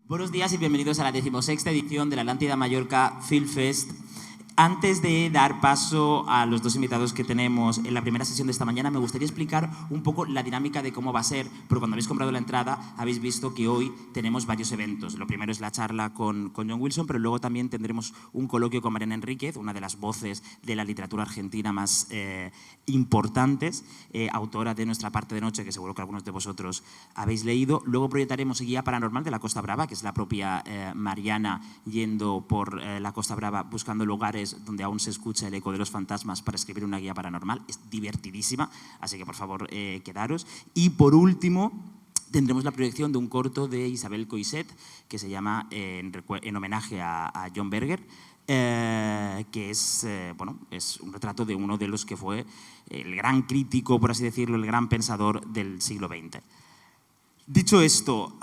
Buenos días y bienvenidos a la 16ª edición de la Atlàntida Mallorca Film Fest. Antes de dar paso a los dos invitados que tenemos en la primera sesión de esta mañana, me gustaría explicar un poco la dinámica de cómo va a ser, porque cuando habéis comprado la entrada habéis visto que hoy tenemos varios eventos. Lo primero es la charla con John Wilson, pero luego también tendremos un coloquio con Mariana Enríquez, una de las voces de la literatura argentina más importantes, autora de Nuestra parte de noche, que seguro que algunos de vosotros habéis leído. Luego proyectaremos Guía Paranormal de la Costa Brava, que es la propia Mariana yendo por la Costa Brava buscando lugares donde aún se escucha el eco de los fantasmas para escribir una guía paranormal. Es divertidísima, así que por favor quedaros. Y por último tendremos la proyección de un corto de Isabel Coixet que se llama en homenaje a John Berger, que es un retrato de uno de los que fue el gran crítico, por así decirlo, el gran pensador del siglo XX. Dicho esto,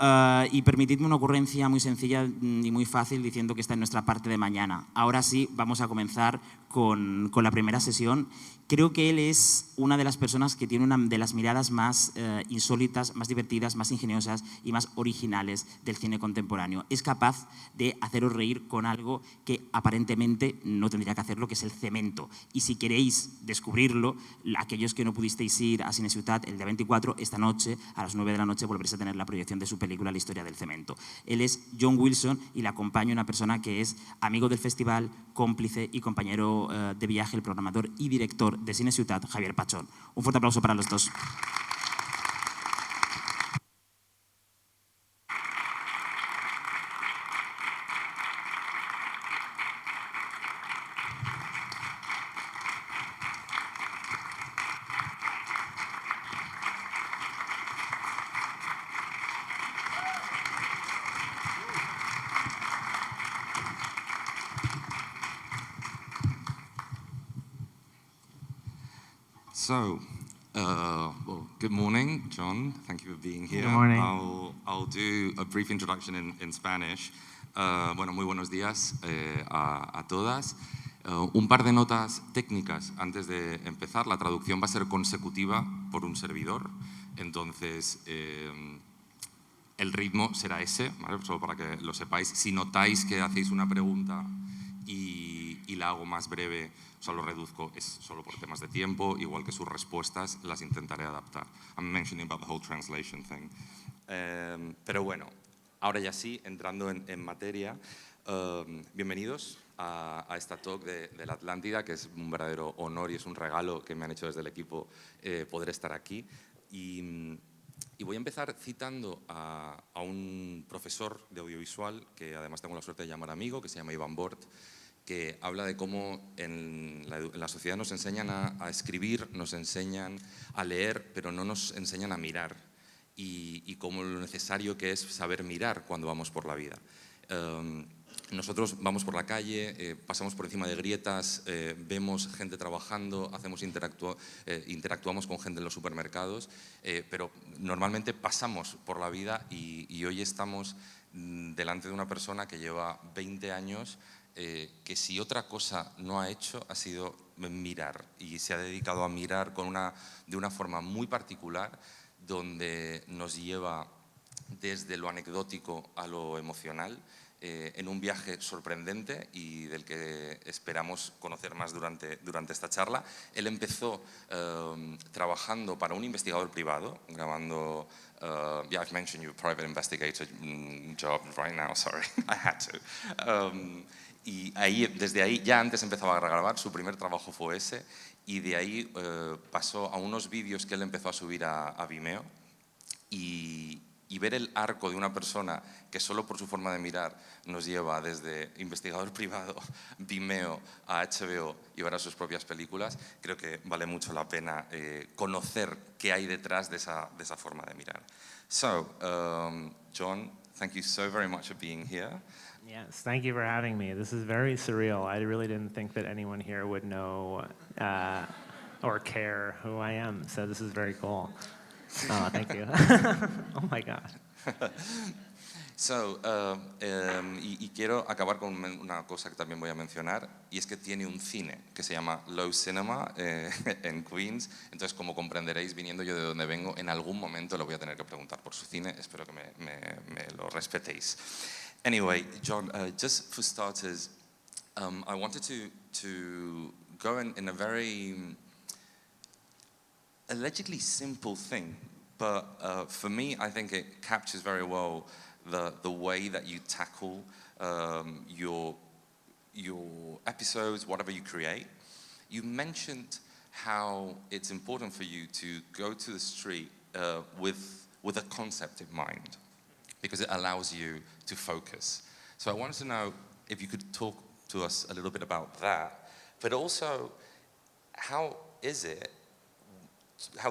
y permitidme una ocurrencia muy sencilla y muy fácil diciendo que está en nuestra parte de mañana. Ahora sí, vamos a comenzar con la primera sesión. Creo que él es una de las personas que tiene una de las miradas más insólitas, más divertidas, más ingeniosas y más originales del cine contemporáneo. Es capaz de haceros reír con algo que aparentemente no tendría que hacerlo, que es el cemento. Y si queréis descubrirlo, aquellos que no pudisteis ir a Cine Ciutat el día 24, esta noche a las 9 de la noche volveréis a tener la proyección de su película La historia del cemento. Él es John Wilson y le acompaña una persona que es amigo del festival, cómplice y compañero de viaje, el programador y director de Cine Ciutat, Javi Pachón. Un fuerte aplauso para los dos. Good morning, John. Thank you for being here. Good morning. I'll do a brief introduction in Spanish. Muy buenos días a todas. Un par de notas técnicas antes de empezar. La traducción va a ser consecutiva por un servidor. Entonces, el ritmo será ese, ¿vale? Solo para que lo sepáis. Si notáis que hacéis una pregunta y la hago más breve, lo reduzco, es solo por temas de tiempo, igual que sus respuestas las intentaré adaptar. I'm mentioning about the whole translation thing. Pero bueno, ahora ya sí, entrando en materia, bienvenidos a esta talk de la Atlántida, que es un verdadero honor y es un regalo que me han hecho desde el equipo poder estar aquí. Y voy a empezar citando a un profesor de audiovisual, que además tengo la suerte de llamar amigo, que se llama Iván Bort, que habla de cómo en la sociedad nos enseñan a escribir, nos enseñan a leer, pero no nos enseñan a mirar, y cómo lo necesario que es saber mirar cuando vamos por la vida. Nosotros vamos por la calle, pasamos por encima de grietas, vemos gente trabajando, interactuamos con gente en los supermercados, pero normalmente pasamos por la vida y hoy estamos delante de una persona que lleva 20 años que si otra cosa no ha hecho ha sido mirar, y se ha dedicado a mirar de una forma muy particular, donde nos lleva desde lo anecdótico a lo emocional, en un viaje sorprendente y del que esperamos conocer más durante esta charla. Él empezó trabajando para un investigador privado, grabando... yeah, I've mentioned your private investigator job right now, sorry, I had to. Y desde ahí, ya antes empezaba a grabar, su primer trabajo fue ese, y de ahí pasó a unos vídeos que él empezó a subir a Vimeo, y ver el arco de una persona que solo por su forma de mirar nos lleva desde investigador privado, Vimeo, a HBO y ahora sus propias películas, creo que vale mucho la pena conocer qué hay detrás de esa forma de mirar. So, John, thank you so very much for being here. Yes, thank you for having me. This is very surreal. I really didn't think that anyone here would know or care who I am, so this is very cool. Oh, thank you. Oh my God. Y quiero acabar con una cosa que también voy a mencionar, y es que tiene un cine que se llama Low Cinema en Queens. Entonces, como comprenderéis, viniendo yo de donde vengo, en algún momento le voy a tener que preguntar por su cine. Espero que me lo respetéis. Anyway, John, just for starters, I wanted to go in a very allegedly simple thing, but for me, I think it captures very well the way that you tackle your episodes, whatever you create. You mentioned how it's important for you to go to the street with a concept in mind, because it allows you to focus. So I wanted to know if you could talk to us a little bit about that, but also how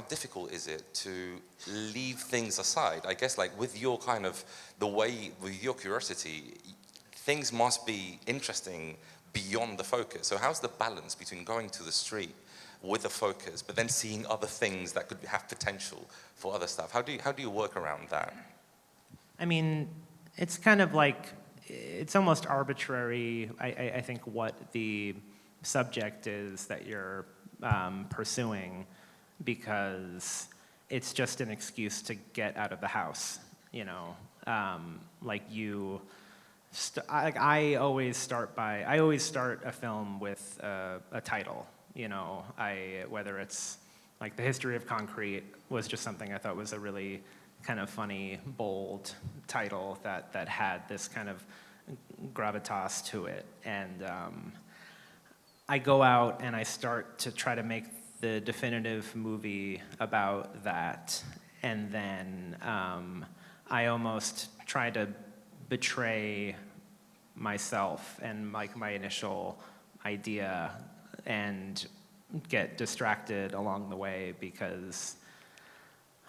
difficult is it to leave things aside? I guess like with your kind of, with your curiosity, things must be interesting beyond the focus. So how's the balance between going to the street with a focus, but then seeing other things that could have potential for other stuff? How do you work around that? I mean, it's kind of like, it's almost arbitrary, I think, what the subject is that you're pursuing, because it's just an excuse to get out of the house, you know? I always start a film with a title, you know? Whether it's like The History of Concrete was just something I thought was a really kind of funny, bold title that had this kind of gravitas to it. And I go out and I start to try to make the definitive movie about that. And then I almost try to betray myself and like my initial idea and get distracted along the way, because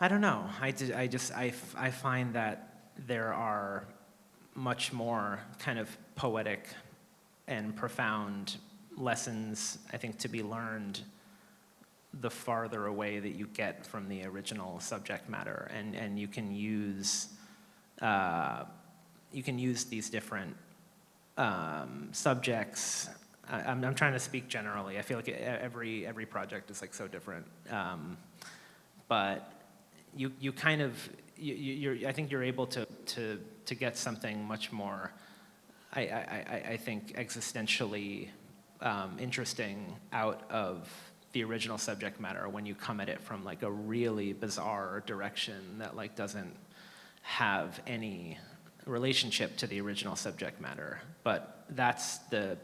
I don't know. I find that there are much more kind of poetic and profound lessons, I think, to be learned the farther away that you get from the original subject matter, and you can use these different subjects. I'm trying to speak generally. I feel like every project is like so different, but you kind of I think you're able to get something much more, I think, existentially interesting out of the original subject matter when you come at it from like a really bizarre direction that like doesn't have any relationship to the original subject matter. But that's the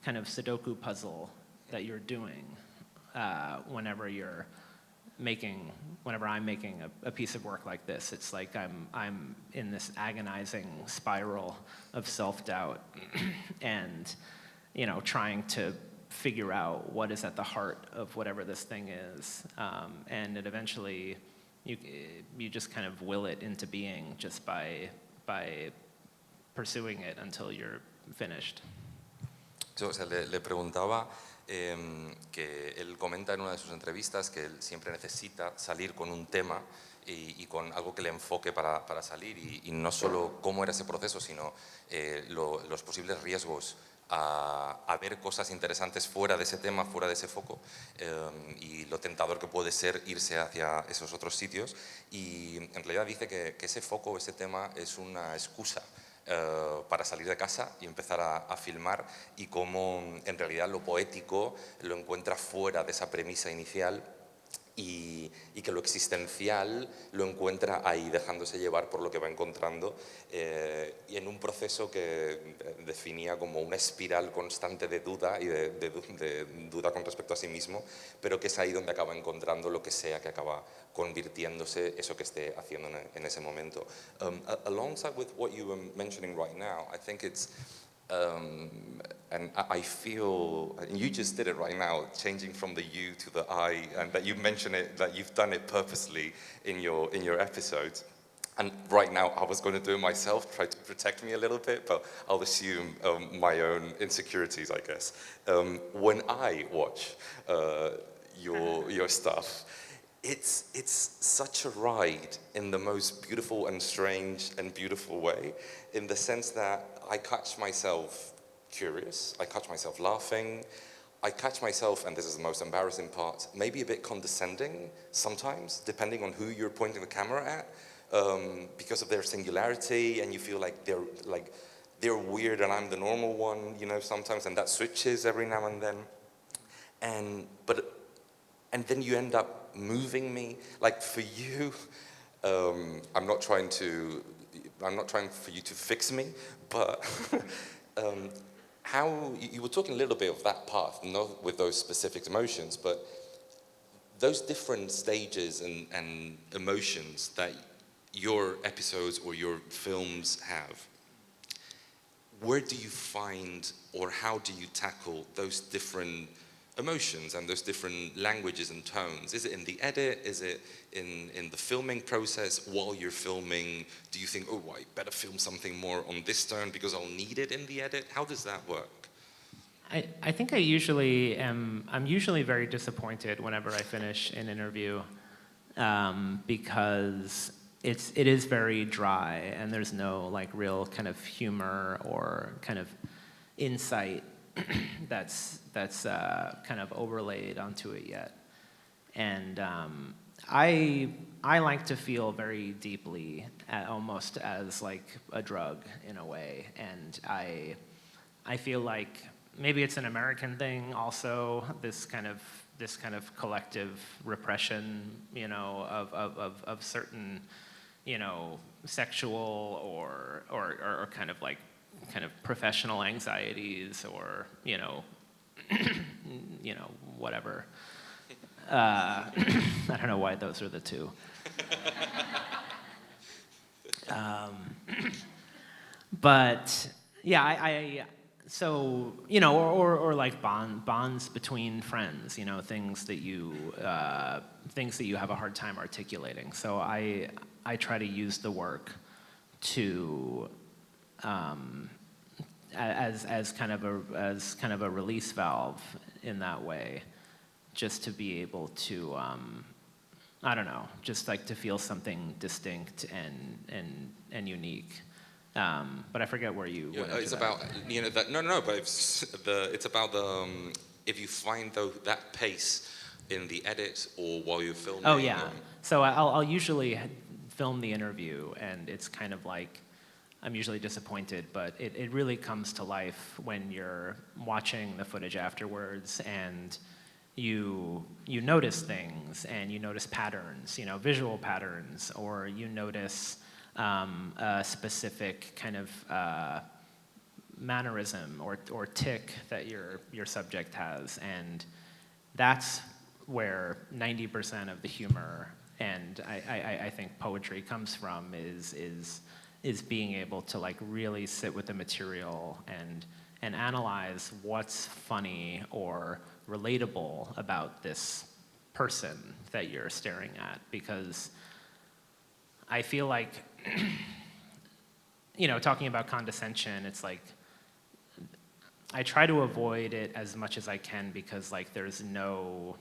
kind of Sudoku puzzle that you're doing whenever I'm making a piece of work like this. It's like I'm in this agonizing spiral of self-doubt and, you know, trying to figure out what is at the heart of whatever this thing is. And it eventually, you just kind of will it into being just by pursuing it until you're finished. Yo, o sea, le preguntaba que él comenta en una de sus entrevistas que él siempre necesita salir con un tema y con algo que le enfoque para salir, y no solo cómo era ese proceso, sino los posibles riesgos a ver cosas interesantes fuera de ese tema, fuera de ese foco, y lo tentador que puede ser irse hacia esos otros sitios. Y en realidad dice que ese foco, ese tema, es una excusa para salir de casa y empezar a filmar, y cómo en realidad lo poético lo encuentra fuera de esa premisa inicial, y que lo existencial lo encuentra ahí, dejándose llevar por lo que va encontrando, y en un proceso que definía como una espiral constante de duda y de duda con respecto a sí mismo, pero que es ahí donde acaba encontrando lo que sea que acaba convirtiéndose eso que esté haciendo en ese momento. Alongside with what you were mentioning right now, I think it's and I feel, and you just did it right now, changing from the you to the I, and that you mention it, that you've done it purposely in your episodes. And right now, I was going to do it myself, try to protect me a little bit, but I'll assume my own insecurities, I guess. When I watch your stuff, it's such a ride in the most beautiful and strange and beautiful way, in the sense that I catch myself curious, I catch myself laughing, I catch myself, and this is the most embarrassing part, maybe a bit condescending sometimes, depending on who you're pointing the camera at, because of their singularity, and you feel like they're weird and I'm the normal one, you know, sometimes, and that switches every now and then. And then you end up moving me. Like for you, I'm not trying for you to fix me, but how you were talking a little bit of that path, not with those specific emotions, but those different stages and emotions that your episodes or your films have. Where do you find, or how do you tackle those different emotions and those different languages and tones? Is it in the edit? Is it in the filming process while you're filming? Do you think, oh, I better film something more on this tone because I'll need it in the edit? How does that work? I think I'm usually very disappointed whenever I finish an interview, because it is very dry and there's no like real kind of humor or kind of insight that's kind of overlaid onto it yet. And I like to feel very deeply, almost as like a drug in a way. And I feel like maybe it's an American thing also, this kind of collective repression, you know, of certain, you know, sexual or kind of professional anxieties, or you know whatever. I don't know why those are the two. But yeah, so you know, or like bonds between friends, you know, things that you have a hard time articulating. So I try to use the work to as kind of a release valve in that way, just to be able to I don't know, just like to feel something distinct and unique. But I forget where you went. It's about that. No. But it's about the if you find that pace in the edit or while you're filming. Oh yeah. So I'll usually film the interview, and it's kind of like I'm usually disappointed, but it really comes to life when you're watching the footage afterwards, and you notice things, and you notice patterns, you know, visual patterns, or you notice a specific kind of mannerism or tick that your subject has, and that's where 90% of the humor and I think poetry comes from, is being able to like really sit with the material and analyze what's funny or relatable about this person that you're staring at. Because I feel like, you know, talking about condescension, it's like I try to avoid it as much as I can, because like there's no,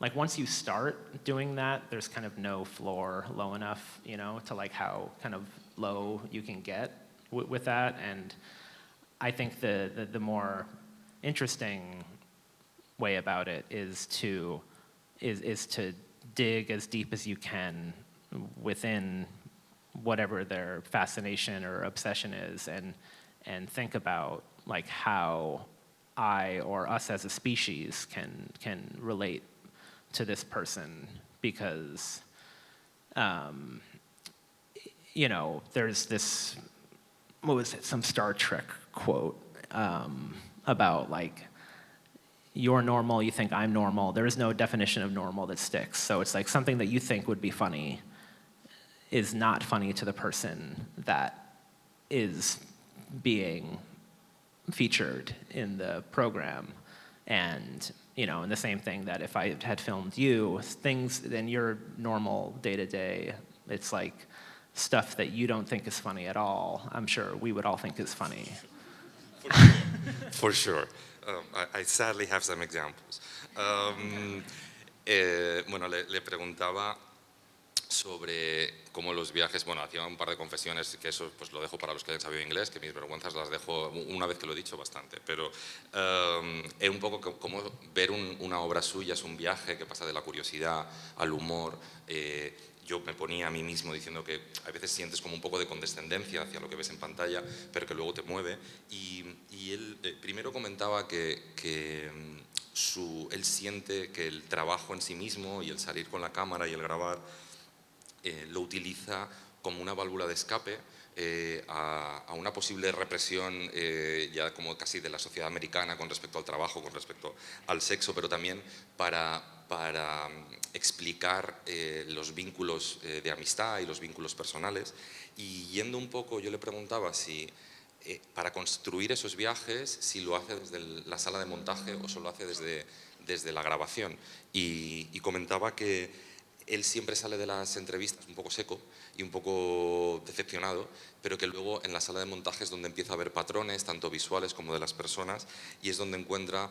like once you start doing that, there's kind of no floor low enough, you know, to like how kind of low you can get with that. And I think the more interesting way about it is to dig as deep as you can within whatever their fascination or obsession is, and think about like how I or us as a species can relate to this person. Because you know, there's this, what was it, some Star Trek quote about like, you're normal, you think I'm normal. There is no definition of normal that sticks. So it's like something that you think would be funny is not funny to the person that is being featured in the program. And, you know, and the same thing, that if I had filmed you, things in your normal day-to-day, it's like stuff that you don't think is funny at all, I'm sure we would all think is funny. For sure. I sadly have some examples. Bueno, le preguntaba sobre cómo los viajes, bueno, hacía un par de confesiones, que eso pues lo dejo para los que hayan sabido inglés, que mis vergüenzas las dejo una vez que lo he dicho bastante, pero es un poco como ver una obra suya, es un viaje que pasa de la curiosidad al humor. Yo me ponía a mí mismo diciendo que a veces sientes como un poco de condescendencia hacia lo que ves en pantalla, pero que luego te mueve. Y él primero comentaba que él siente que el trabajo en sí mismo y el salir con la cámara y el grabar lo utiliza como una válvula de escape a una posible represión ya como casi de la sociedad americana con respecto al trabajo, con respecto al sexo, pero también para explicar los vínculos de amistad y los vínculos personales. Y yendo un poco, yo le preguntaba si para construir esos viajes, si lo hace desde la sala de montaje o solo hace desde la grabación. Y comentaba que él siempre sale de las entrevistas un poco seco y un poco decepcionado, pero que luego en la sala de montaje es donde empieza a ver patrones, tanto visuales como de las personas, y es donde encuentra,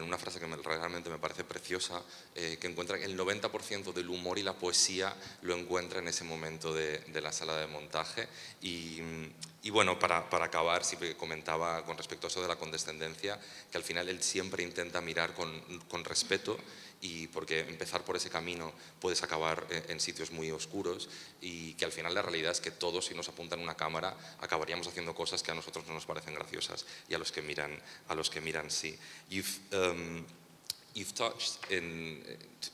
una frase que realmente me parece preciosa, que encuentra que el 90% del humor y la poesía lo encuentra en ese momento de la sala de montaje. Y bueno, para acabar, siempre comentaba con respecto a eso de la condescendencia, que al final él siempre intenta mirar con respeto, y porque empezar por ese camino puedes acabar en sitios muy oscuros, y que al final la realidad es que todos, si nos apuntan una cámara, acabaríamos haciendo cosas que a nosotros no nos parecen graciosas, y a los que miran sí. You've touched in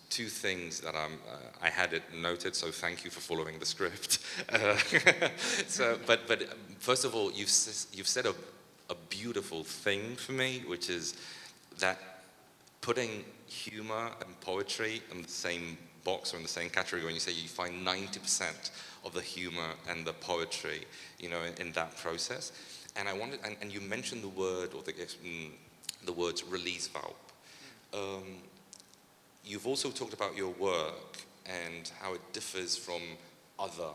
two things that I had it noted, so thank you for following the script. But first of all, you've said a beautiful thing for me, which is that putting humor and poetry in the same box or in the same category, when you say you find 90% of the humor and the poetry, in that process. And I wanted, and you mentioned the word, or the words release valve. You've also talked about your work and how it differs from other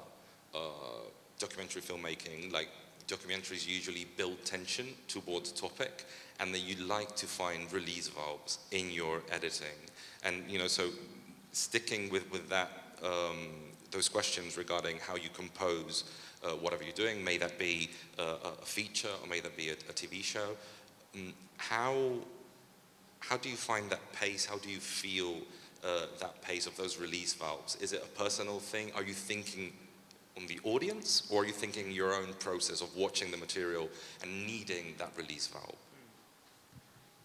documentary filmmaking. Like, documentaries usually build tension towards topic, and that you like to find release valves in your editing. And so sticking with that, those questions regarding how you compose whatever you're doing, may that be a feature or may that be a TV show, how do you find that pace? How do you feel that pace of those release valves? Is it a personal thing? Are you thinking on the audience, or are you thinking your own process of watching the material and needing that release valve?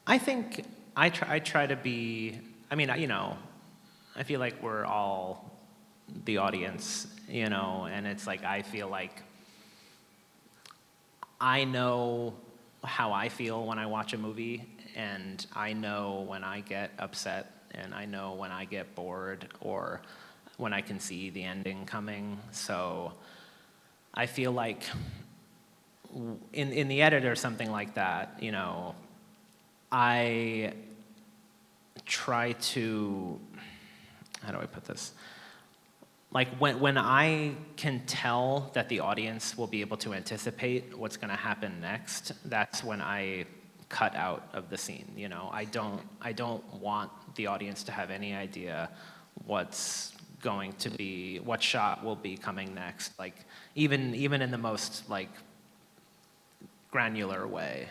I think I try to be, I feel like we're all the audience, and it's like I feel like I know how I feel when I watch a movie, and I know when I get upset, and I know when I get bored, or when I can see the ending coming. So I feel like in the edit or something like that, I try to, how do I put this? Like when I can tell that the audience will be able to anticipate what's going to happen next, that's when I cut out of the scene. I don't want the audience to have any idea what's going to be, what shot will be coming next. Like even in the most like granular way,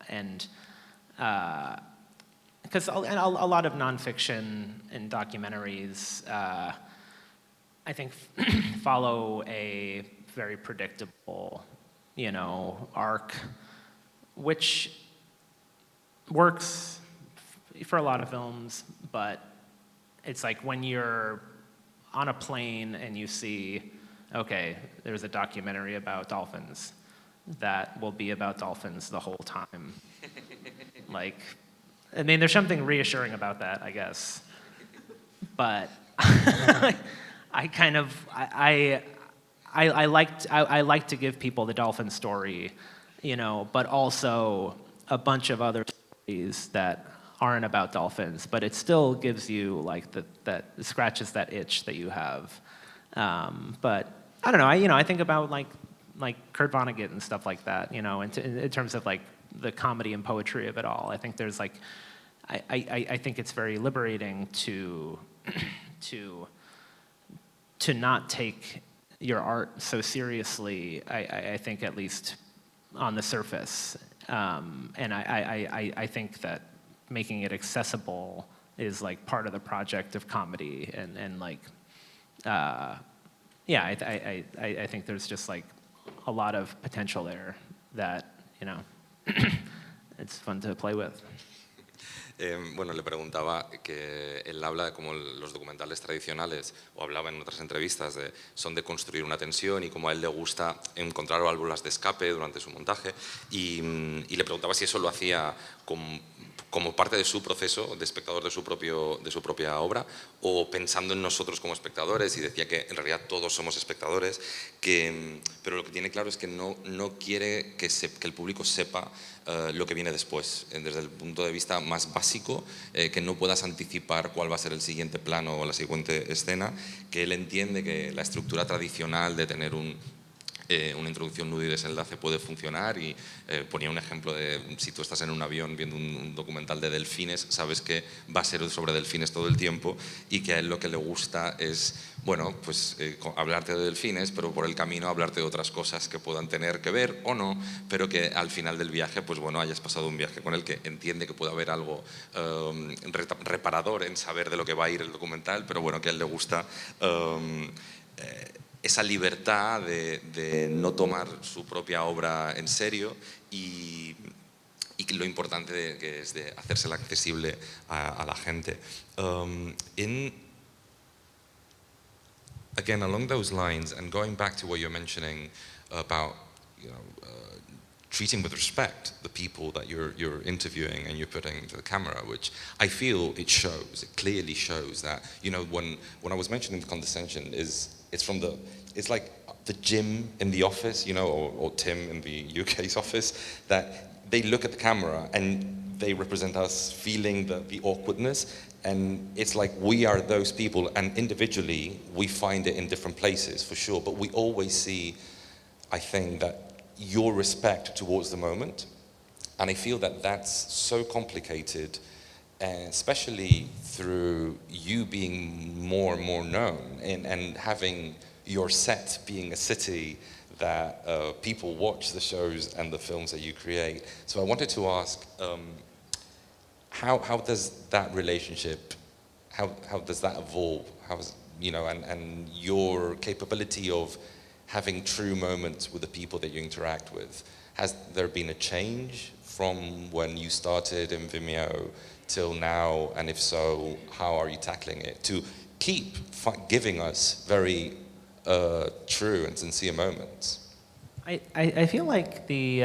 and because a lot of nonfiction and documentaries, I think, follow a very predictable, arc, which works for a lot of films, but it's like when you're on a plane and you see, okay, there's a documentary about dolphins that will be about dolphins the whole time. There's something reassuring about that, I guess. But I like to give people the dolphin story, but also a bunch of other stories that aren't about dolphins, but it still gives you like that scratches that itch that you have. But I don't know. I think about like Kurt Vonnegut and stuff like that. In terms of like the comedy and poetry of it all. I think there's like I think it's very liberating to not take your art so seriously, I think, at least on the surface. And I think that making it accessible is like part of the project of comedy, and like, yeah, I think there's just like a lot of potential there that, you know, it's fun to play with. Bueno, le preguntaba que él habla de cómo los documentales tradicionales, o hablaba en otras entrevistas, son de construir una tensión y cómo a él le gusta encontrar válvulas de escape durante su montaje, y le preguntaba si eso lo hacía como parte de su proceso de espectador de su propia obra, o pensando en nosotros como espectadores, y decía que en realidad todos somos espectadores, pero lo que tiene claro es que no quiere que el público sepa lo que viene después, desde el punto de vista más básico, que no puedas anticipar cuál va a ser el siguiente plano o la siguiente escena, que él entiende que la estructura tradicional de tener una introducción, nudo y desenlace puede funcionar, y ponía un ejemplo de si tú estás en un avión viendo un documental de delfines, sabes que va a ser sobre delfines todo el tiempo, y que a él lo que le gusta es, bueno, pues hablarte de delfines, pero por el camino hablarte de otras cosas que puedan tener que ver o no, pero que al final del viaje, pues bueno, hayas pasado un viaje con él, que entiende que puede haber algo reparador en saber de lo que va a ir el documental, pero bueno, que a él le gusta esa libertad de no tomar su propia obra en serio, y lo importante que es de hacérsela accesible a la gente. Again, along those lines, and going back to what you're mentioning about, treating with respect the people that you're interviewing and you're putting to the camera, which I feel it clearly shows that, when I was mentioning the condescension, it's like the Jim in the office, or Tim in the UK's office, that they look at the camera and they represent us feeling the awkwardness, and it's like we are those people, and individually we find it in different places for sure, but we always see, I think, that your respect towards the moment, and I feel that that's so complicated, especially through you being more and more known, and having your set being a city that people watch the shows and the films that you create. So I wanted to ask, how does that relationship, how does that evolve? And your capability of having true moments with the people that you interact with, has there been a change from when you started in Vimeo till now? And if so, how are you tackling it to keep giving us very true and sincere moments? I feel like the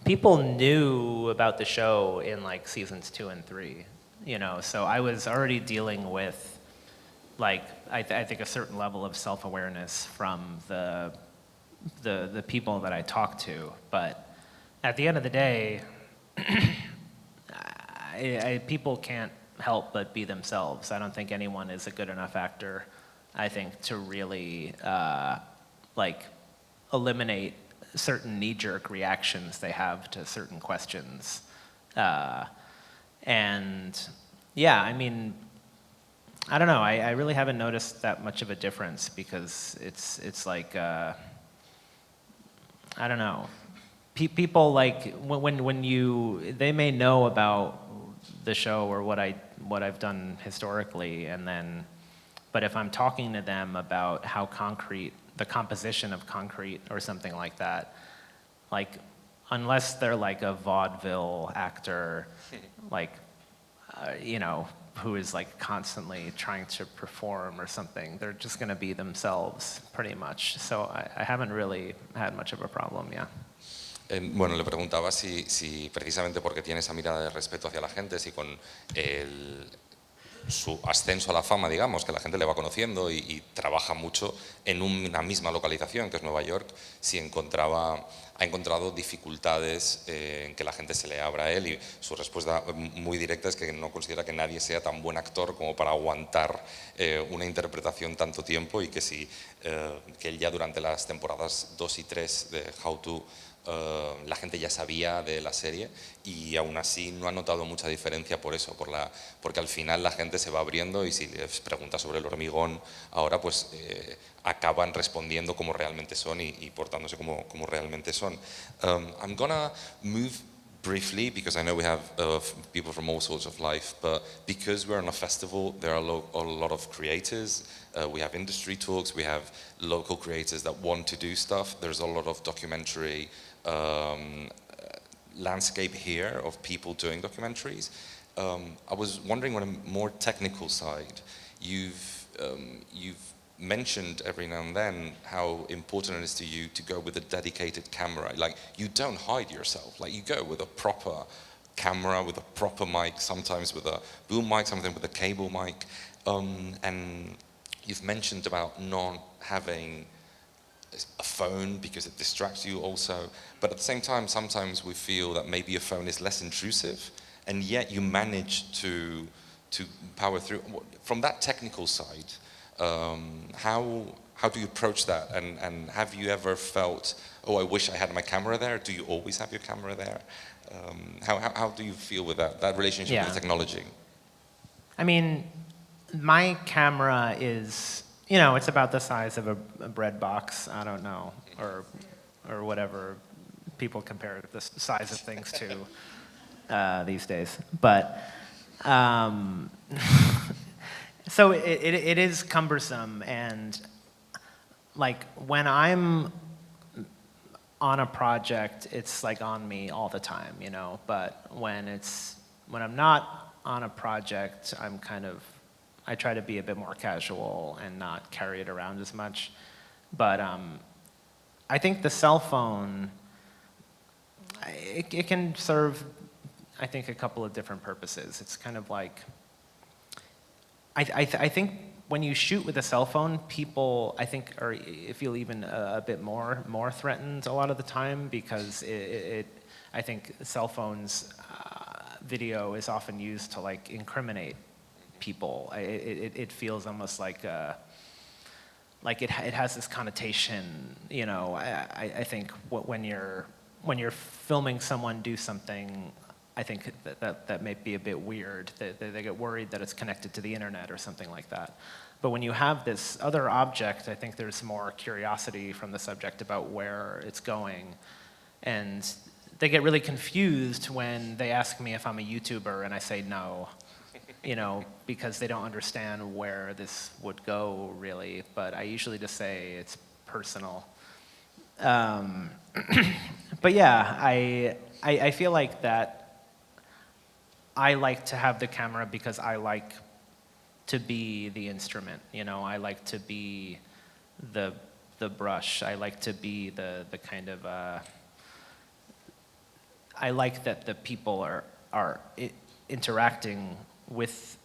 people knew about the show in like seasons 2 and 3, so I was already dealing with, like, I think a certain level of self-awareness from the people that I talk to, but at the end of the day, people can't help but be themselves. I don't think anyone is a good enough actor, I think, to really eliminate certain knee-jerk reactions they have to certain questions. And yeah, I mean, I don't know, I really haven't noticed that much of a difference, because it's like, I don't know, people, like, when they may know about the show or what I've done historically, but if I'm talking to them about how concrete, the composition of concrete or something like that, like, unless they're like a vaudeville actor, like, who is like constantly trying to perform or something, they're just going to be themselves pretty much. So I haven't really had much of a problem, yeah. Bueno, le preguntaba si precisamente porque tiene esa mirada de respeto hacia la gente, si con su ascenso a la fama, digamos, que la gente le va conociendo y trabaja mucho en una misma localización, que es Nueva York, si ha encontrado dificultades en que la gente se le abra a él, y su respuesta muy directa es que no considera que nadie sea tan buen actor como para aguantar una interpretación tanto tiempo, y que él ya durante las temporadas 2 y 3 de How To la gente ya sabía de la serie y aún así no ha notado mucha diferencia por eso, porque al final la gente se va abriendo y si les preguntas sobre el hormigón ahora, pues acaban respondiendo como realmente son y portándose como realmente son. I'm gonna move briefly, because I know we have people from all sorts of life, but because we're on a festival, there are a lot of creators. We have industry talks, we have local creators that want to do stuff. There's a lot of documentary landscape here of people doing documentaries. I was wondering on a more technical side, you've mentioned every now and then how important it is to you to go with a dedicated camera. Like, you don't hide yourself. Like, you go with a proper camera, with a proper mic, sometimes with a boom mic, sometimes with a cable mic. And you've mentioned about not having a phone because it distracts you also. But at the same time, sometimes we feel that maybe a phone is less intrusive, and yet you manage to power through. From that technical side, how do you approach that? And have you ever felt, oh, I wish I had my camera there? Do you always have your camera there? How do you feel with that relationship with technology? I mean, my camera is, you know, it's about the size of a bread box, I don't know, or whatever people compare the size of things to these days. But so it is cumbersome, and like when I'm on a project, it's like on me all the time, you know. But when I'm not on a project, I try to be a bit more casual and not carry it around as much. But I think the cell phone, it can serve, I think, a couple of different purposes. It's kind of like, I think when you shoot with a cell phone, people, I think, feel even a bit more threatened a lot of the time, because I think cell phones video is often used to like incriminate people. It feels almost like it has this connotation, you know. I think when you're filming someone do something, I think that may be a bit weird. They get worried that it's connected to the internet or something like that. But when you have this other object, I think there's more curiosity from the subject about where it's going. And they get really confused when they ask me if I'm a YouTuber and I say no, you know, because they don't understand where this would go, really. But I usually just say it's personal. But yeah, I feel like that I like to have the camera because I like to be the instrument, you know. I like to be the brush. I like to be the kind of I like that the people are interacting with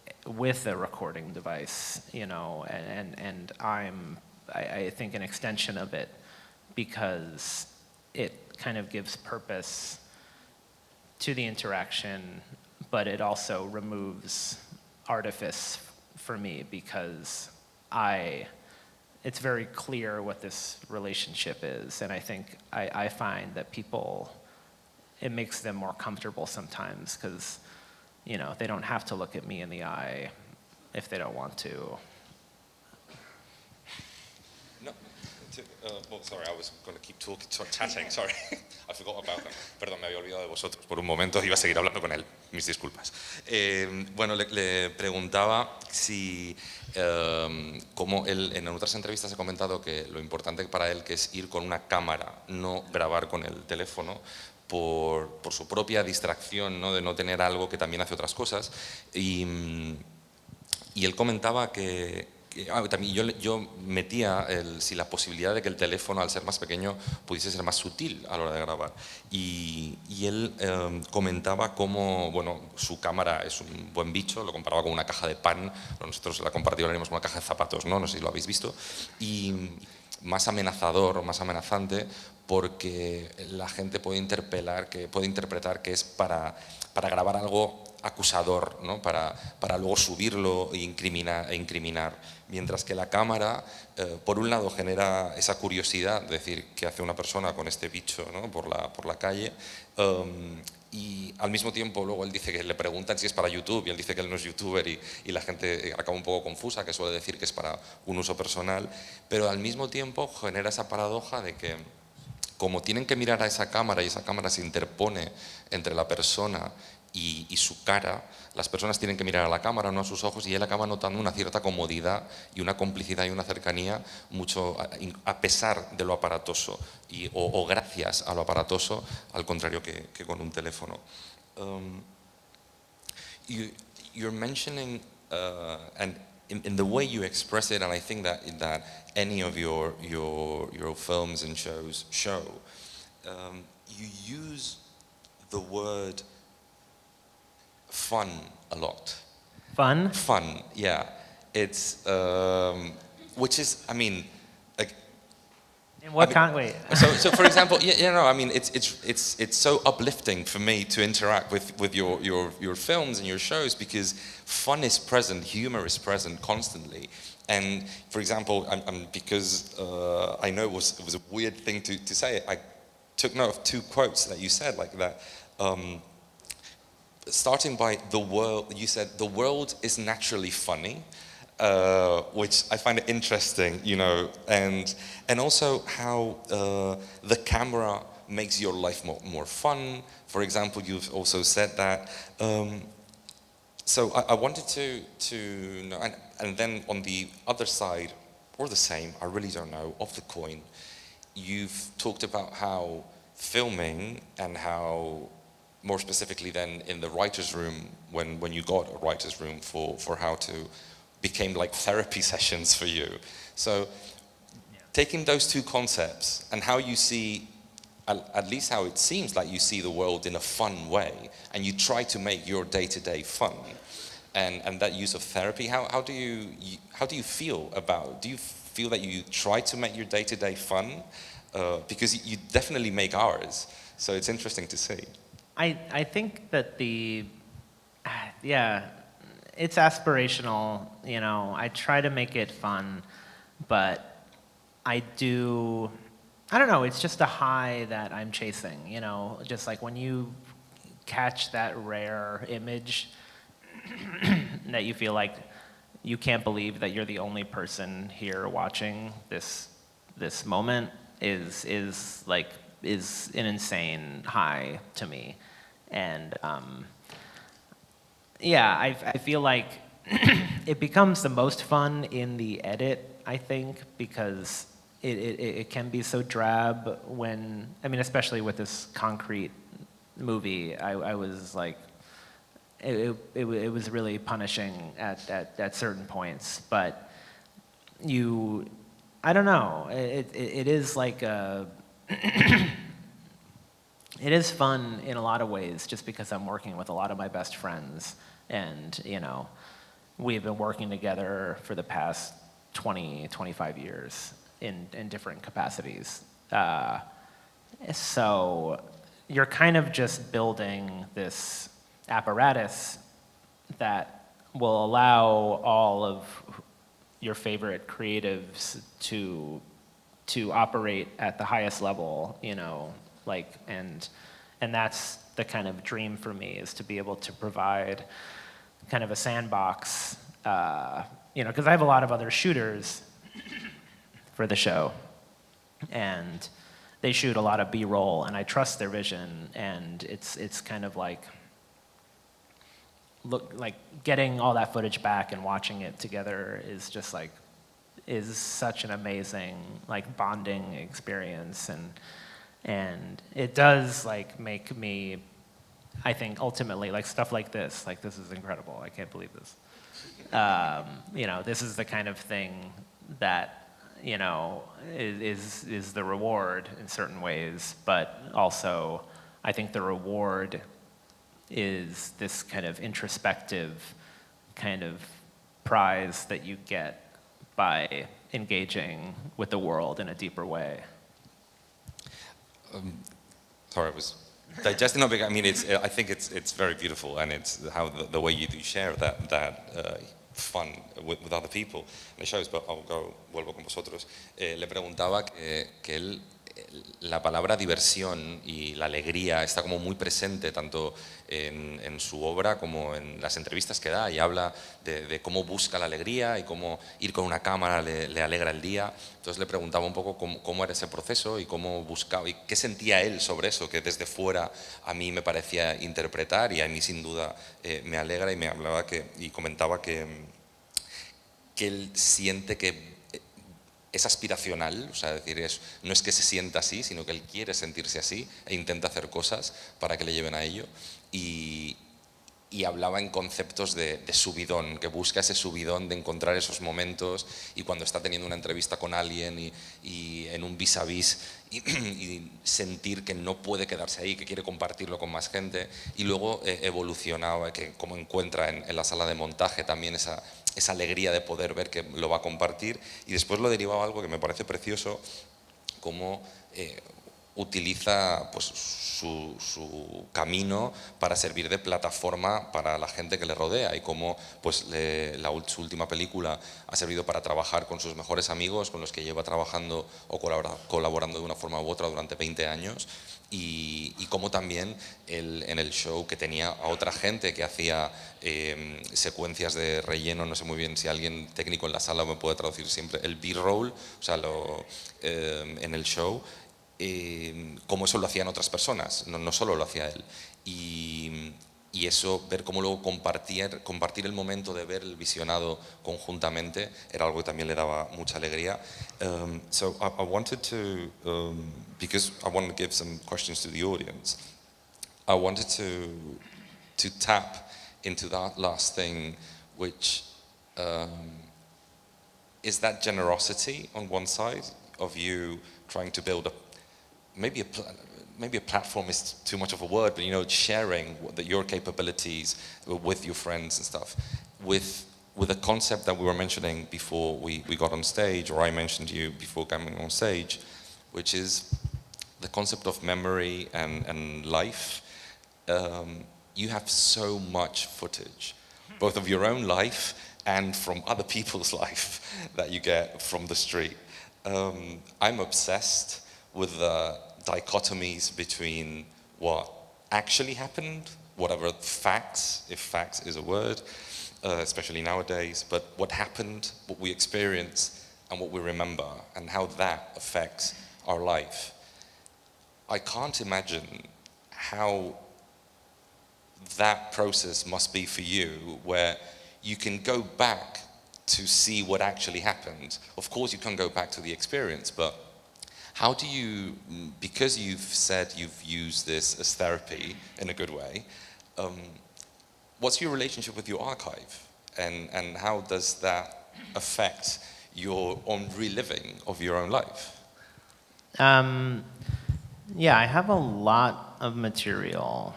a recording device, you know, and I think an extension of it, because it kind of gives purpose to the interaction, but it also removes artifice for me, because it's very clear what this relationship is, and I think I find that people, it makes them more comfortable sometimes, because, you know, they don't have to look at me in the eye if they don't want to. No, well, sorry, I was going to keep chatting, sorry. I forgot about that. Perdón, me había olvidado de vosotros por un momento, iba a seguir hablando con él, mis disculpas. Bueno, le preguntaba si, como él en otras entrevistas ha comentado que lo importante para él que es ir con una cámara, no grabar con el teléfono, por su propia distracción, ¿no? De no tener algo que también hace otras cosas. Y él comentaba que también yo metía si la posibilidad de que el teléfono, al ser más pequeño, pudiese ser más sutil a la hora de grabar. Y él comentaba cómo, bueno, su cámara es un buen bicho, lo comparaba con una caja de pan, nosotros la compararíamos con una caja de zapatos, ¿no? No sé si lo habéis visto, y más amenazador o más amenazante porque la gente puede interpretar que es para grabar algo acusador, ¿no? para luego subirlo e incriminar. Mientras que la cámara, por un lado, genera esa curiosidad, de decir, ¿qué hace una persona con este bicho, ¿no? por la calle? Y al mismo tiempo luego él dice que le preguntan si es para YouTube y él dice que él no es youtuber y la gente acaba un poco confusa, que suele decir que es para un uso personal, pero al mismo tiempo genera esa paradoja de que como tienen que mirar a esa cámara y esa cámara se interpone entre la persona y su cara, las personas tienen que mirar a la cámara, no a sus ojos, y él acaba notando una cierta comodidad y una complicidad y una cercanía mucho a pesar de lo aparatoso o gracias a lo aparatoso, al contrario que con un teléfono. You're mentioning, and in the way you express it, and I think that any of your films and shows show, you use the word fun a lot. Fun? Fun, yeah. It's, which is, I mean, like. In what kind? Wait. So for example, I mean, it's so uplifting for me to interact with your films and your shows because fun is present, humor is present constantly. And for example, because I know it was a weird thing to say, I took note of two quotes that you said like that. Starting by the world, you said the world is naturally funny, which I find it interesting, and also how the camera makes your life more fun. For example, you've also said that. So I wanted to know, and then on the other side, or the same, I really don't know, of the coin, you've talked about how filming and how, more specifically then in the writer's room, when you got a writer's room for how to, became like therapy sessions for you. So taking those two concepts and how you see, at least how it seems like you see the world in a fun way, and you try to make your day-to-day fun, and that use of therapy, how do you feel about, do you feel that you try to make your day-to-day fun? Because you definitely make ours, so it's interesting to see. I think that it's aspirational, I try to make it fun, but I don't know, it's just a high that I'm chasing, just like when you catch that rare image that you feel like you can't believe that you're the only person here watching this moment is an insane high to me. And I feel like it becomes the most fun in the edit, I think, because it can be so drab when, especially with this concrete movie, I was like, it was really punishing at certain points, but I don't know, it is like a, it is fun in a lot of ways just because I'm working with a lot of my best friends, and we've been working together for the past 25 years in different capacities. So you're kind of just building this apparatus that will allow all of your favorite creatives to operate at the highest level, and that's the kind of dream for me, is to be able to provide kind of a sandbox, because I have a lot of other shooters for the show, and they shoot a lot of B-roll, and I trust their vision, and it's kind of like getting all that footage back and watching it together is just is such an amazing bonding experience, and it does make me, I think ultimately stuff like this is incredible. I can't believe this. This is the kind of thing that is the reward in certain ways, but also I think the reward is this kind of introspective kind of prize that you get by engaging with the world in a deeper way. Sorry, I was digesting a bit. I mean, I think it's very beautiful, and it's how the way you do share that fun with other people in the shows. But vuelvo con vosotros. Le preguntaba que él, la palabra diversión y la alegría está como muy presente tanto en su obra como en las entrevistas que da, y habla de cómo busca la alegría y cómo ir con una cámara le alegra el día. Entonces le preguntaba un poco cómo era ese proceso y cómo buscaba y qué sentía él sobre eso, que desde fuera a mí me parecía interpretar y a mí sin duda me alegra, y me hablaba y comentaba que él siente que es aspiracional, o sea, decir, no es que se sienta así, sino que él quiere sentirse así e intenta hacer cosas para que le lleven a ello. Y hablaba en conceptos de subidón, que busca ese subidón de encontrar esos momentos, y cuando está teniendo una entrevista con alguien y en un vis a vis y sentir que no puede quedarse ahí, que quiere compartirlo con más gente, y luego evolucionaba, que como encuentra en la sala de montaje también esa alegría de poder ver que lo va a compartir, y después lo derivaba a algo que me parece precioso, como utiliza pues, su camino para servir de plataforma para la gente que le rodea, y cómo pues, su última película ha servido para trabajar con sus mejores amigos, con los que lleva trabajando o colaborando de una forma u otra durante 20 años, y cómo también en el show que tenía a otra gente que hacía secuencias de relleno, no sé muy bien si alguien técnico en la sala me puede traducir siempre, el B-roll, o sea, en el show, como eso lo hacían otras personas, no solo lo hacía él. Y eso, ver cómo luego compartir el momento de ver el visionado conjuntamente, era algo que también le daba mucha alegría. So I wanted to, because I wanted to give some questions to the audience, I wanted to tap into that last thing, which is that generosity on one side of you trying to build maybe a platform is too much of a word, but sharing your capabilities with your friends and stuff, with a concept that we were mentioning before we got on stage, or I mentioned to you before coming on stage, which is the concept of memory and life. You have so much footage, both of your own life and from other people's life that you get from the street. I'm obsessed with the dichotomies between what actually happened, whatever facts, if facts is a word, especially nowadays, but what happened, what we experience, and what we remember, and how that affects our life. I can't imagine how that process must be for you, where you can go back to see what actually happened. Of course you can go back to the experience, but how do you, because you've said you've used this as therapy in a good way, what's your relationship with your archive? And how does that affect your own reliving of your own life? Yeah, I have a lot of material.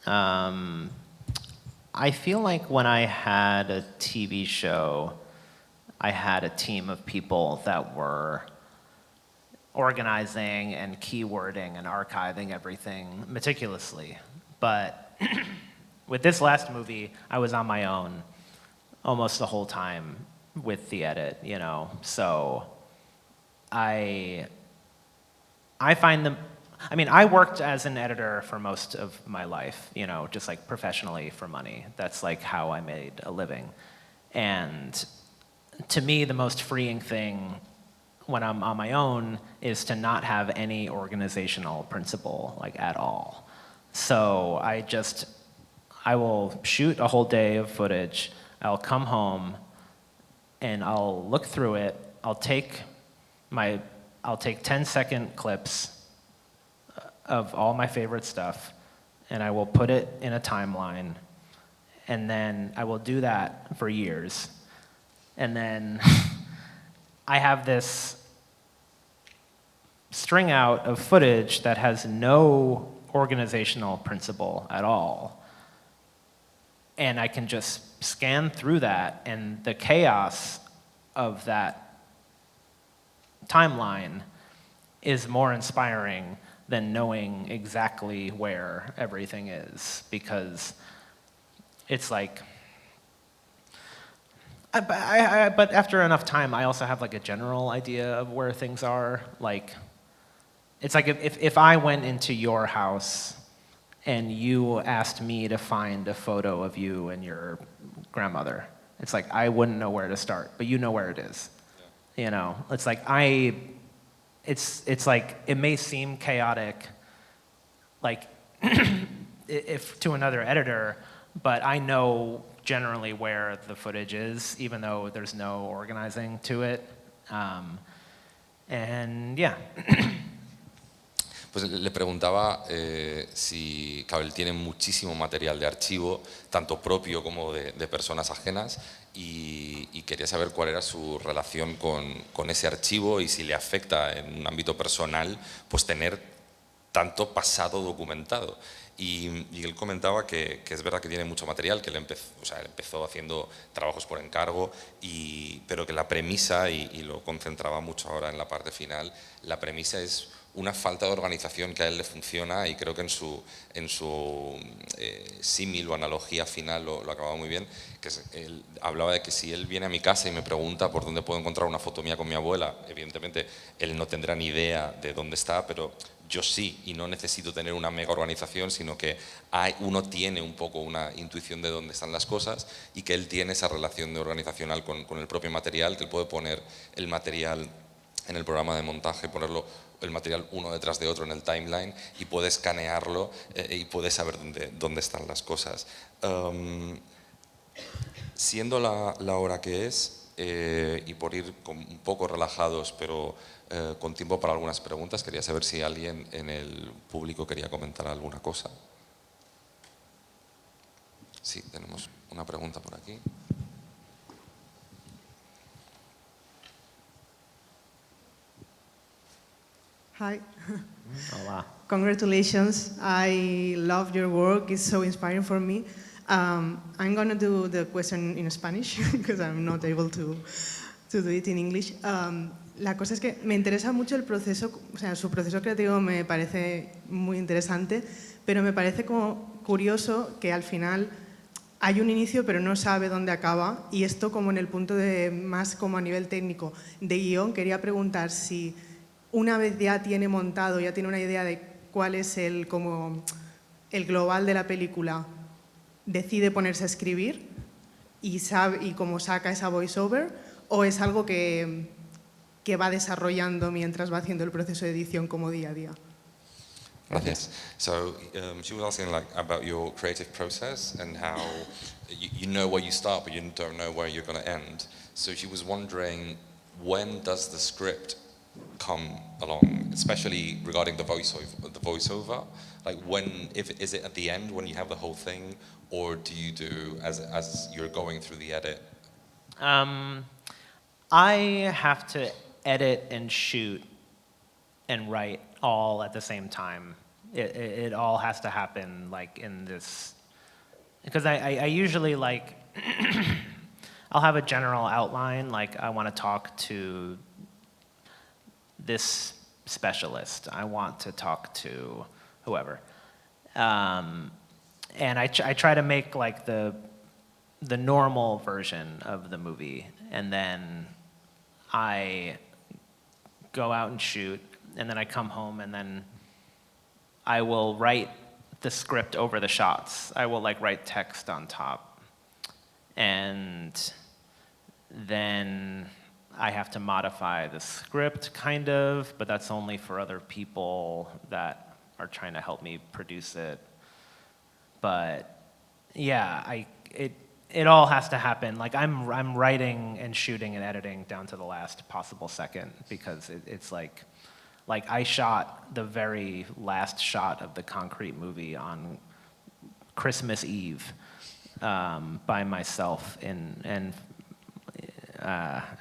I feel like when I had a TV show, I had a team of people that were organizing and keywording and archiving everything meticulously. But with this last movie, I was on my own almost the whole time with the edit, So I find them, I worked as an editor for most of my life, just like professionally for money. That's like how I made a living. And to me, the most freeing thing when I'm on my own is to not have any organizational principle, like at all. So I will shoot a whole day of footage, I'll come home and I'll look through it, I'll take 10-second clips of all my favorite stuff, and I will put it in a timeline, and then I will do that for years. And then I have this string out of footage that has no organizational principle at all. And I can just scan through that, and the chaos of that timeline is more inspiring than knowing exactly where everything is, because it's like, but after enough time, I also have like a general idea of where things are. Like, it's like if I went into your house and you asked me to find a photo of you and your grandmother, it's like I wouldn't know where to start, but you know where it is. Yeah. You know, it's like it's like it may seem chaotic, like if to another editor, but I know generally where the footage is, even though there's no organizing to it. And yeah. Pues le preguntaba si, claro, él tiene muchísimo material de archivo, tanto propio como de personas ajenas, y quería saber cuál era su relación con ese archivo y si le afecta en un ámbito personal pues tener tanto pasado documentado. Y él comentaba que es verdad que tiene mucho material, que él empezó haciendo trabajos por encargo, pero que la premisa, y lo concentraba mucho ahora en la parte final, la premisa es una falta de organización que a él le funciona, y creo que en su símil o analogía final lo acababa muy bien, que él hablaba de que si él viene a mi casa y me pregunta por dónde puedo encontrar una foto mía con mi abuela, evidentemente él no tendrá ni idea de dónde está, pero yo sí, y no necesito tener una mega organización, sino que uno tiene un poco una intuición de dónde están las cosas, y que él tiene esa relación de organizacional con el propio material, que él puede poner el material en el programa de montaje, ponerlo el material uno detrás de otro en el timeline, y puede escanearlo y puede saber dónde están las cosas. Siendo la hora que es, y por ir un poco relajados, pero con tiempo para algunas preguntas, quería saber si alguien en el público quería comentar alguna cosa. Sí, tenemos una pregunta por aquí. Hi. Hola. Congratulations. I love your work. It's so inspiring for me. I'm going to do the question in Spanish because I'm not able to do it in English. La cosa es que me interesa mucho el proceso, o sea, su proceso creativo me parece muy interesante, pero me parece como curioso que al final hay un inicio pero no sabe dónde acaba, y esto como en el punto de más como a nivel técnico de guión. Quería preguntar si una vez ya tiene montado, ya tiene una idea de cuál es el global de la película, decide ponerse a escribir y cómo saca esa voiceover, o es algo que va desarrollando mientras va haciendo el proceso de edición como día a día. Gracias. So she was asking about your creative process and how you know where you start but you don't know where you're going to end. So she was wondering, when does the script come along, especially regarding the voiceover? Like is it at the end when you have the whole thing, or do you do as you're going through the edit? I have to edit and shoot and write all at the same time. It all has to happen like in this, because I usually like I'll have a general outline, like I want to talk to this specialist, I want to talk to whoever, and I try to make like the normal version of the movie, and then I go out and shoot, and then I come home, and then I will write the script over the shots. I will like write text on top, and then I have to modify the script kind of, but that's only for other people that are trying to help me produce it. But yeah, it all has to happen. Like I'm writing and shooting and editing down to the last possible second, because it's like I shot the very last shot of the concrete movie on Christmas Eve by myself, and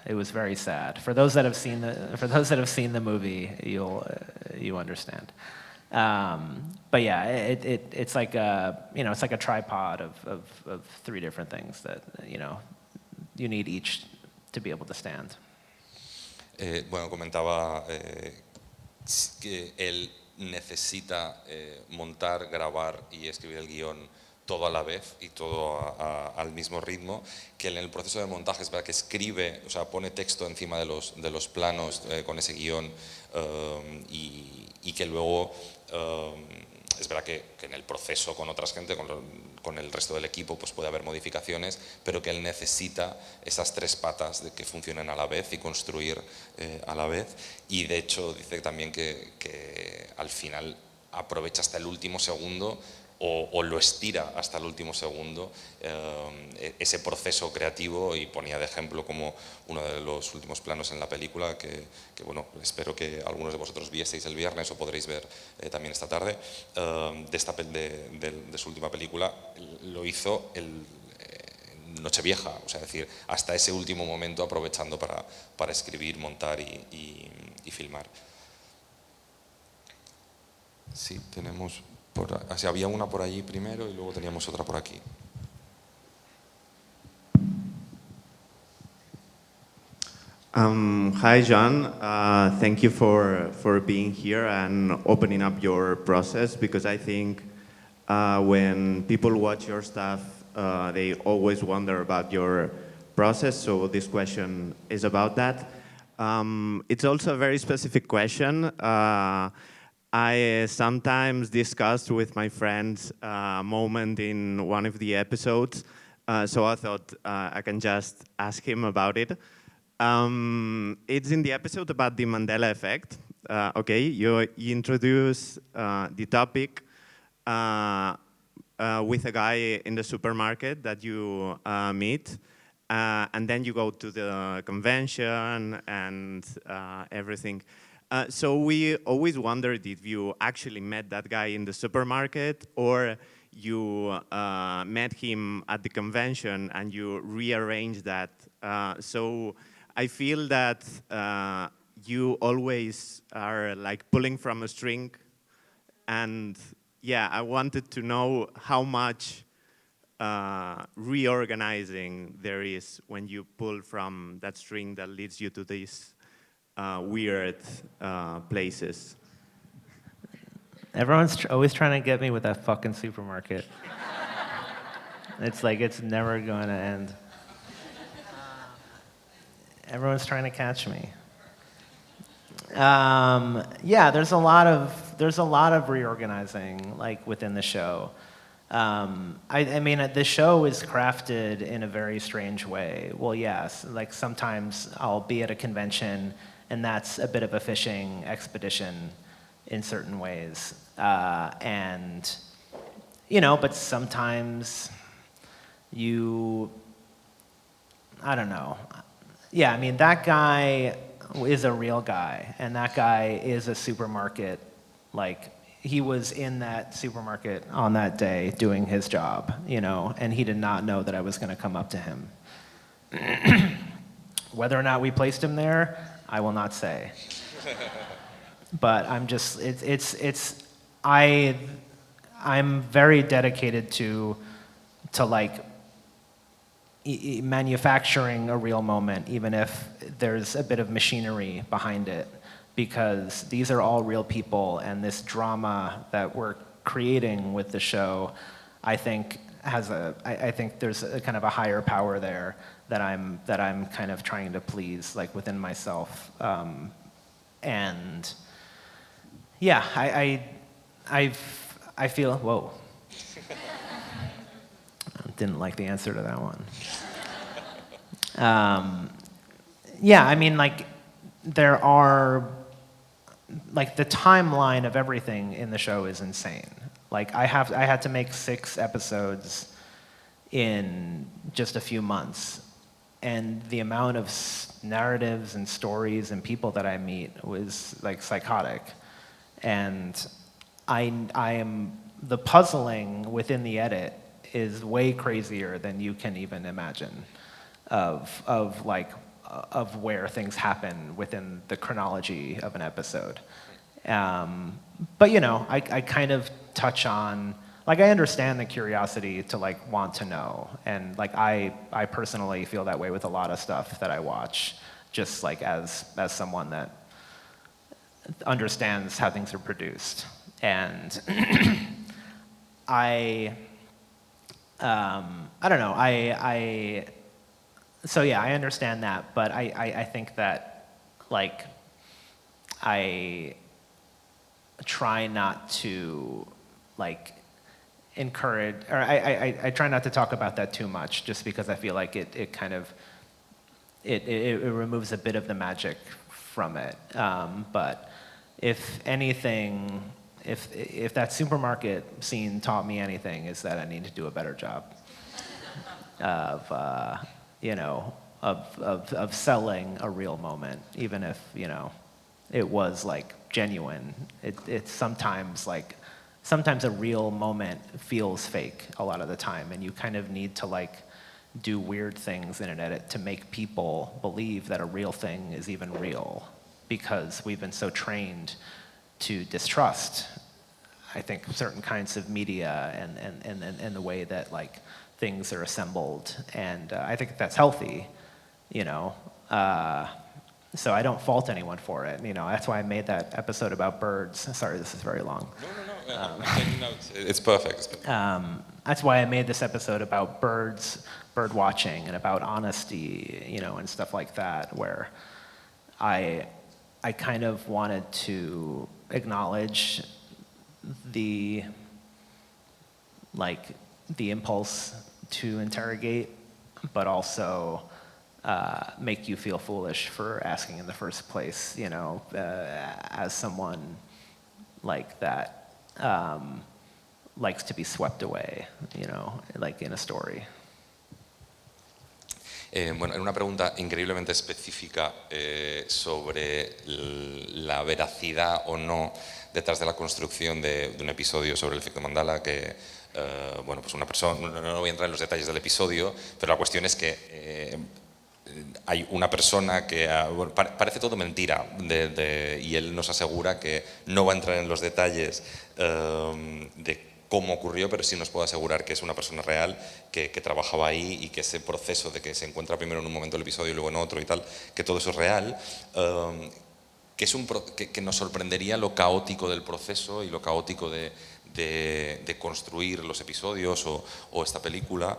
it was very sad. For those that have seen the movie, you understand. But yeah, it's like it's like a tripod of three different things that you need each to be able to stand. Bueno, comentaba que él necesita montar, grabar y escribir el guión todo a la vez y todo al mismo ritmo, que en el proceso de montaje es verdad que escribe, o sea, pone texto encima de los planos con ese guión y que luego es verdad que en el proceso con otras gente, con el resto del equipo, pues puede haber modificaciones, pero que él necesita esas tres patas de que funcionen a la vez y construir a la vez. Y de hecho dice también que al final aprovecha hasta el último segundo o lo estira hasta el último segundo ese proceso creativo, y ponía de ejemplo como uno de los últimos planos en la película que bueno, espero que algunos de vosotros vieseis el viernes o podréis ver también esta tarde, de su última película. Lo hizo Nochevieja, o sea, es decir, hasta ese último momento aprovechando para escribir, montar y filmar. Sí, tenemos... había una por allí primero y luego teníamos otra por aquí. Hi, John. Thank you for being here and opening up your process, because I think when people watch your stuff, they always wonder about your process, so this question is about that. It's also a very specific question. I sometimes discussed with my friends a moment in one of the episodes, so I thought I can just ask him about it. It's in the episode about the Mandela effect. Okay, you introduce the topic with a guy in the supermarket that you meet, and then you go to the convention and everything. So we always wondered if you actually met that guy in the supermarket, or you met him at the convention and you rearranged that. So I feel that you always are like pulling from a string, and yeah, I wanted to know how much reorganizing there is when you pull from that string that leads you to these weird places. Everyone's always trying to get me with that fucking supermarket. It's like it's never going to end. Everyone's trying to catch me. Yeah, there's a lot of reorganizing like within the show. I mean, the show is crafted in a very strange way. Well, yes, like sometimes I'll be at a convention and that's a bit of a fishing expedition in certain ways. And, you know, but sometimes I don't know. Yeah, I mean, that guy is a real guy, and that guy is a supermarket, like, he was in that supermarket on that day doing his job, you know, and he did not know that I was going to come up to him. Whether or not we placed him there, I will not say. But I'm just, I'm very dedicated to like manufacturing a real moment, even if there's a bit of machinery behind it, because these are all real people, and this drama that we're creating with the show, I think I think there's a kind of a higher power there that I'm kind of trying to please, like within myself, and yeah, I feel, whoa. Didn't like the answer to that one. Yeah, I mean, like, there are, like, the timeline of everything in the show is insane. Like, I had to make 6 episodes in just a few months, and the amount of narratives and stories and people that I meet was, like, psychotic. And the puzzling within the edit is way crazier than you can even imagine of where things happen within the chronology of an episode. But you know, I kind of touch on, like, I understand the curiosity to like want to know, and like I personally feel that way with a lot of stuff that I watch, just like as someone that understands how things are produced. And I don't know, so yeah, I understand that, but I think that, like, I try not to, like, encourage, or I try not to talk about that too much, just because I feel like it kind of, it removes a bit of the magic from it. But if anything, if that supermarket scene taught me anything, is that I need to do a better job of, you know, of selling a real moment, even if, you know, it was like genuine. It's sometimes like, sometimes a real moment feels fake a lot of the time, and you kind of need to, like, do weird things in an edit to make people believe that a real thing is even real, because we've been so trained to distrust, I think, certain kinds of media and the way that, like, things are assembled. And I think that's healthy, you know. So I don't fault anyone for it. You know, that's why I made that episode about birds. Sorry, this is very long. No. I'm taking notes. It's perfect. That's why I made this episode about birds, bird watching, and about honesty, you know, and stuff like that, where I kind of wanted to acknowledge the impulse to interrogate, but also make you feel foolish for asking in the first place, you know, as someone like that likes to be swept away, you know, like in a story. Bueno, era una pregunta increíblemente específica sobre la veracidad o no detrás de la construcción de un episodio sobre el efecto Mandala, que, bueno, pues una persona, no voy a entrar en los detalles del episodio, pero la cuestión es que hay una persona que, bueno, parece todo mentira, y él nos asegura que no va a entrar en los detalles de cómo ocurrió, pero sí nos puedo asegurar que es una persona real que trabajaba ahí, y que ese proceso de que se encuentra primero en un momento del episodio y luego en otro y tal, que todo eso es real, que nos sorprendería lo caótico del proceso y lo caótico de construir los episodios o esta película.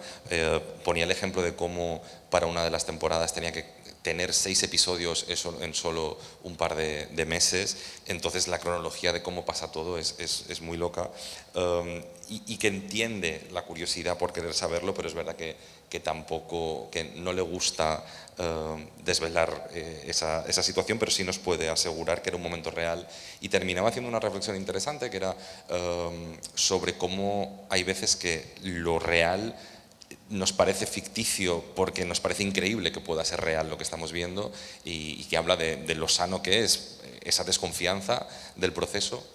Ponía el ejemplo de cómo para una de las temporadas tenía que tener 6 episodios en solo un par de meses. Entonces la cronología de cómo pasa todo es muy loca, y que entiende la curiosidad por querer saberlo, pero es verdad que tampoco, que no le gusta desvelar esa situación, pero sí nos puede asegurar que era un momento real. Y terminaba haciendo una reflexión interesante, que era sobre cómo hay veces que lo real nos parece ficticio porque nos parece increíble que pueda ser real lo que estamos viendo, y que habla de lo sano que es esa desconfianza del proceso,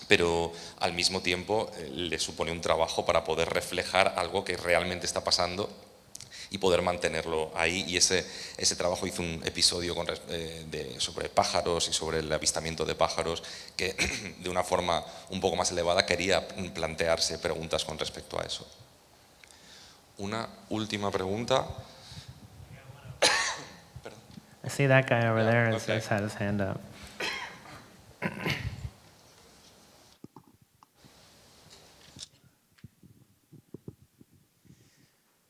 pero al mismo tiempo le supone un trabajo para poder reflejar algo que realmente está pasando y poder mantenerlo ahí. Y ese trabajo hizo un episodio sobre pájaros y sobre el avistamiento de pájaros, que de una forma un poco más elevada quería plantearse preguntas con respecto a eso. Una última pregunta. I see that guy over there has okay. had his hand up.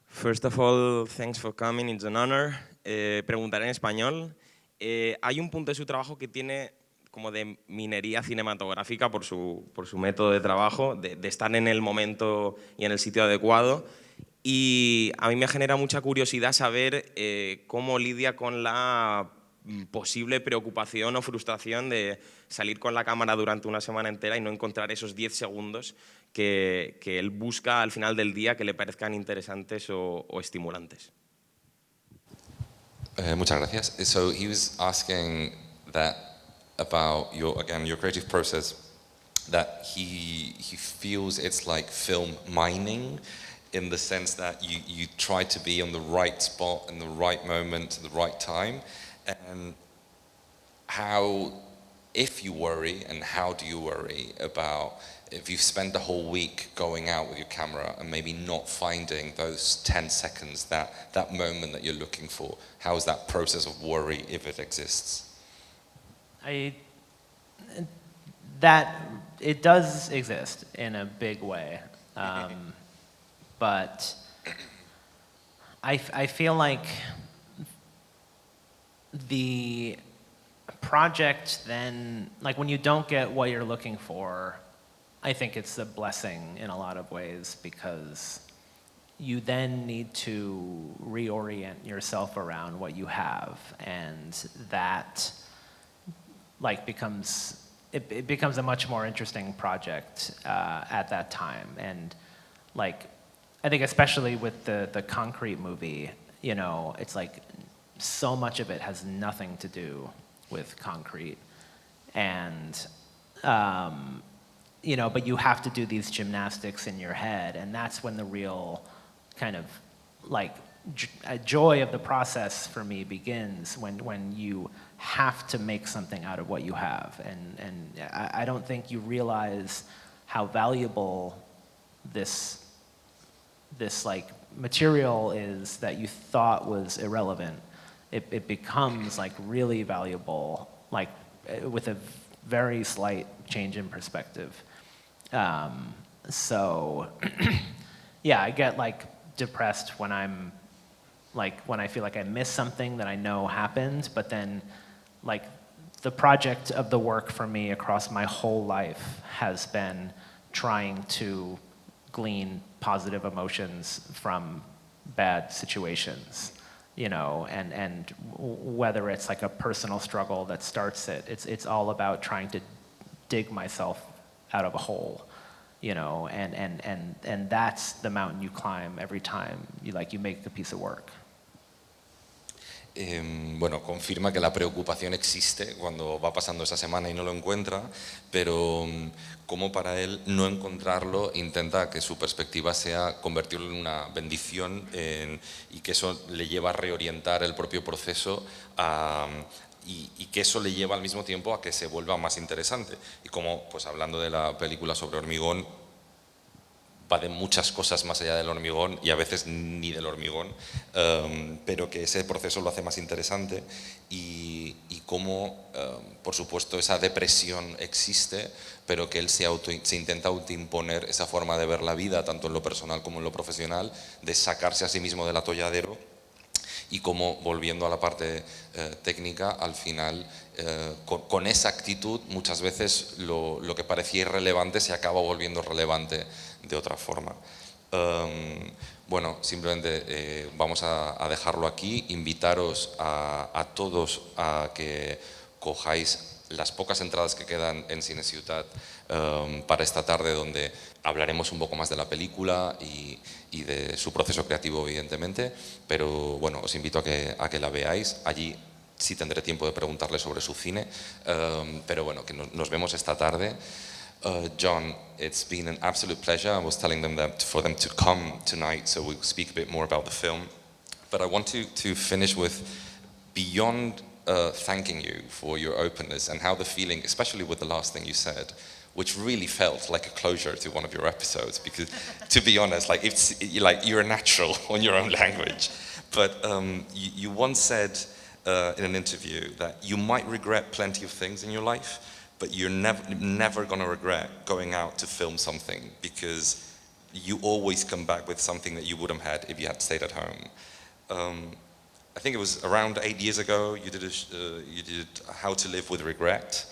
First of all, thanks for coming, it's an honor. Preguntaré en español. Hay un punto de su trabajo que tiene como de minería cinematográfica por su método de trabajo, de estar en el momento y en el sitio adecuado. Y a mí me genera mucha curiosidad saber cómo lidia con la posible preocupación o frustración de salir con la cámara durante una semana entera y no encontrar esos 10 segundos que él busca al final del día que le parezcan interesantes o estimulantes. Muchas gracias. So he was asking that about your creative process, that he feels it's like film mining, in the sense that you try to be on the right spot in the right moment, the right time, and how, if you worry, and how do you worry about if you've spent the whole week going out with your camera and maybe not finding those 10 seconds, that moment that you're looking for? How is that process of worry, if it exists? I that it does exist in a big way, but I feel like the project then, like when you don't get what you're looking for, I think it's a blessing in a lot of ways, because you then need to reorient yourself around what you have, and that like becomes a much more interesting project at that time. And like I think especially with the concrete movie, you know, it's like so much of it has nothing to do with concrete, and you know, but you have to do these gymnastics in your head, and that's when the real kind of like joy of the process for me begins, when you have to make something out of what you have. And I don't think you realize how valuable this like material is that you thought was irrelevant. It becomes like really valuable, like with a very slight change in perspective. So yeah, I get like depressed when when I feel like I missed something that I know happened, but then like the project of the work for me across my whole life has been trying to glean positive emotions from bad situations, you know, and whether it's like a personal struggle that starts it, it's all about trying to dig myself out of a hole, you know, and that's the mountain you climb every time you make a piece of work. Bueno, confirma que la preocupación existe cuando va pasando esa semana y no lo encuentra, pero como para él no encontrarlo intenta que su perspectiva sea convertirlo en una bendición, y que eso le lleva a reorientar el propio proceso y que eso le lleva al mismo tiempo a que se vuelva más interesante. Y como, pues hablando de la película sobre hormigón, va de muchas cosas más allá del hormigón y a veces ni del hormigón, pero que ese proceso lo hace más interesante, y cómo, por supuesto, esa depresión existe, pero que él se intenta autoimponer esa forma de ver la vida, tanto en lo personal como en lo profesional, de sacarse a sí mismo del atolladero, y cómo, volviendo a la parte técnica, al final, con esa actitud, muchas veces lo que parecía irrelevante se acaba volviendo relevante de otra forma. Bueno, simplemente vamos a dejarlo aquí, invitaros a todos a que cojáis las pocas entradas que quedan en Cine Ciutat para esta tarde, donde hablaremos un poco más de la película y de su proceso creativo, evidentemente, pero bueno, os invito a que la veáis. Allí sí tendré tiempo de preguntarle sobre su cine, pero bueno, que nos vemos esta tarde. John, it's been an absolute pleasure. I was telling them that for them to come tonight so we'll speak a bit more about the film. But I want to finish with, beyond thanking you for your openness and how the feeling, especially with the last thing you said, which really felt like a closure to one of your episodes, because to be honest, like you're a natural on your own language. But you once said in an interview that you might regret plenty of things in your life, but you're never going to regret going out to film something, because you always come back with something that you wouldn't have had if you had stayed at home. I think it was around 8 years ago you did How to Live with Regret.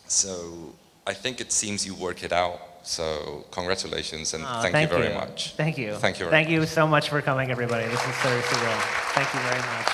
So I think it seems you work it out. So congratulations, and thank you very much. Thank you. Thank you. Thank you so much for coming, everybody. This is so surreal. Thank you very much.